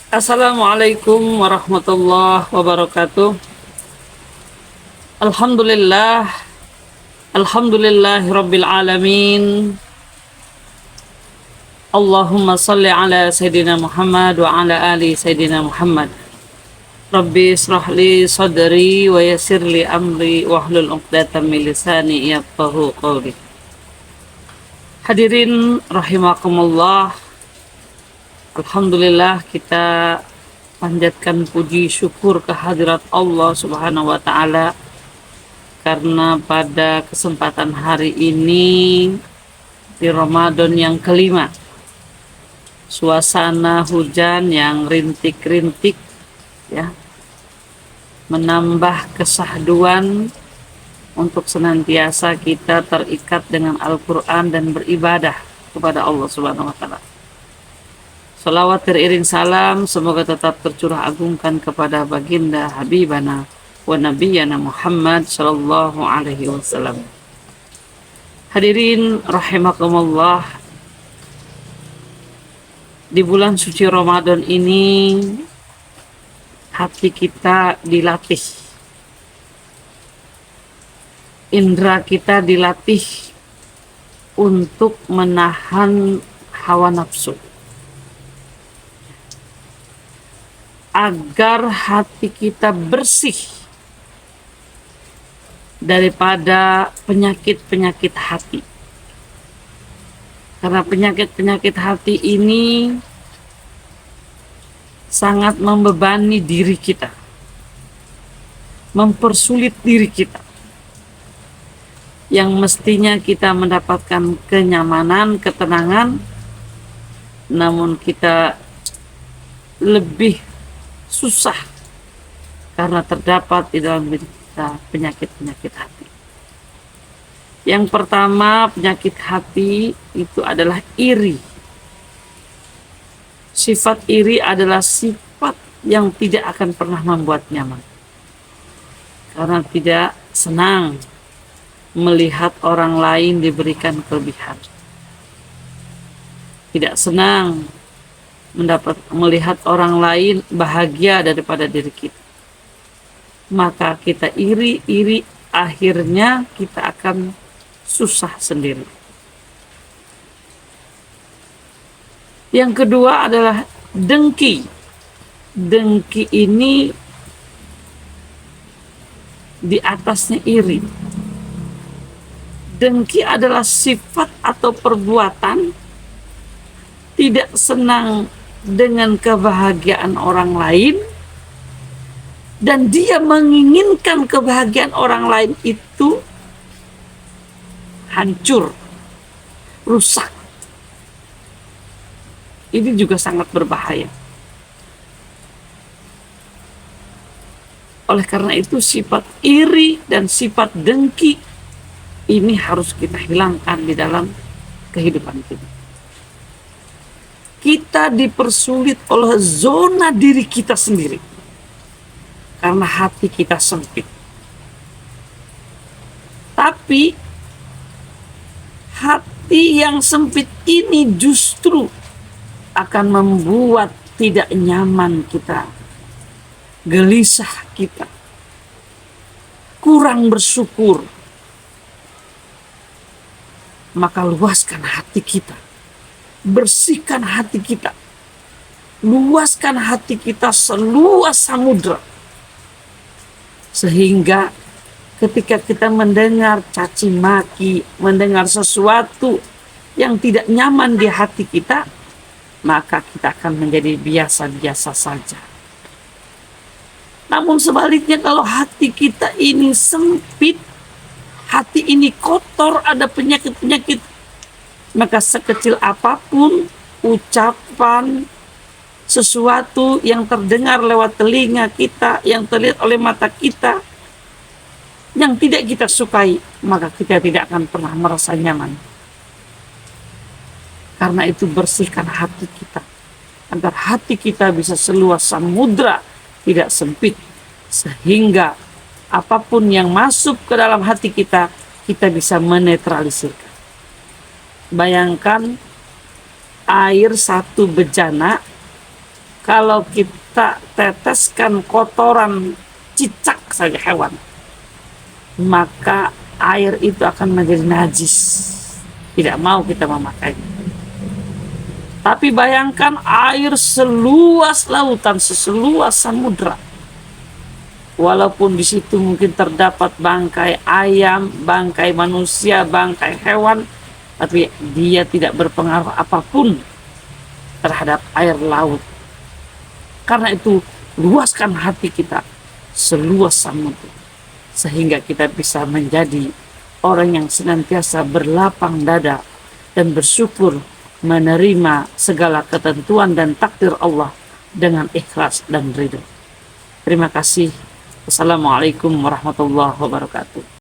Assalamualaikum warahmatullahi wabarakatuh. Alhamdulillah, alhamdulillahirabbil alamin. Allahumma salli ala Sayyidina Muhammad wa ala ali Sayyidina Muhammad. Rabbi israh li sadri wa yassir li amri wahlul 'uqdatam min lisani yafqahu qawli. Hadirin rahimakumullah. Alhamdulillah, kita panjatkan puji syukur kehadirat Allah Subhanahu wa taala karena pada kesempatan hari ini di Ramadan yang kelima, suasana hujan yang rintik-rintik ya menambah kesahduan untuk senantiasa kita terikat dengan Al-Qur'an dan beribadah kepada Allah Subhanahu wa taala. Salawat teriring salam semoga tetap tercurah agungkan kepada baginda Habibana wa Nabiyana Muhammad sallallahu alaihi wasallam. Hadirin rahimakumullah, di bulan suci Ramadan ini hati kita dilatih, indera kita dilatih untuk menahan hawa nafsu, agar hati kita bersih daripada penyakit-penyakit hati. Karena penyakit-penyakit hati ini sangat membebani diri kita, mempersulit diri kita. Yang mestinya kita mendapatkan kenyamanan, ketenangan, namun kita lebih susah karena terdapat di dalam diri kita penyakit-penyakit hati. Yang pertama, penyakit hati itu adalah iri. Sifat iri adalah sifat yang tidak akan pernah membuat nyaman, karena tidak senang melihat orang lain diberikan kelebihan, tidak senang melihat orang lain bahagia daripada diri kita. Maka kita iri, akhirnya kita akan susah sendiri. Yang kedua adalah dengki. Dengki ini di atasnya iri. Dengki adalah sifat atau perbuatan tidak senang dengan kebahagiaan orang lain, dan dia menginginkan kebahagiaan orang lain itu hancur, rusak. Ini juga sangat berbahaya. Oleh karena itu, sifat iri dan sifat dengki ini harus kita hilangkan di dalam kehidupan kita. Kita dipersulit oleh zona diri kita sendiri karena hati kita sempit. Tapi hati yang sempit ini justru akan membuat tidak nyaman kita, gelisah kita, kurang bersyukur. Maka luaskan hati kita, bersihkan hati kita, luaskan hati kita seluas samudra, sehingga ketika kita mendengar caci maki, mendengar sesuatu yang tidak nyaman di hati kita, maka kita akan menjadi biasa-biasa saja. Namun sebaliknya, kalau hati kita ini sempit, hati ini kotor, ada penyakit-penyakit, maka sekecil apapun ucapan, sesuatu yang terdengar lewat telinga kita, yang terlihat oleh mata kita, yang tidak kita sukai, maka kita tidak akan pernah merasa nyaman. Karena itu, bersihkan hati kita, agar hati kita bisa seluas samudra, tidak sempit, sehingga apapun yang masuk ke dalam hati kita, kita bisa menetralisirkan. Bayangkan air satu bejana kalau kita teteskan kotoran cicak saja hewan, maka air itu akan menjadi najis, tidak mau kita memakainya. Tapi bayangkan air seluas lautan, seluas samudra, walaupun di situ mungkin terdapat bangkai ayam, bangkai manusia, bangkai hewan, tapi dia tidak berpengaruh apapun terhadap air laut. Karena itu, luaskan hati kita seluas samudra, sehingga kita bisa menjadi orang yang senantiasa berlapang dada dan bersyukur menerima segala ketentuan dan takdir Allah dengan ikhlas dan ridho. Terima kasih. Wassalamualaikum warahmatullahi wabarakatuh.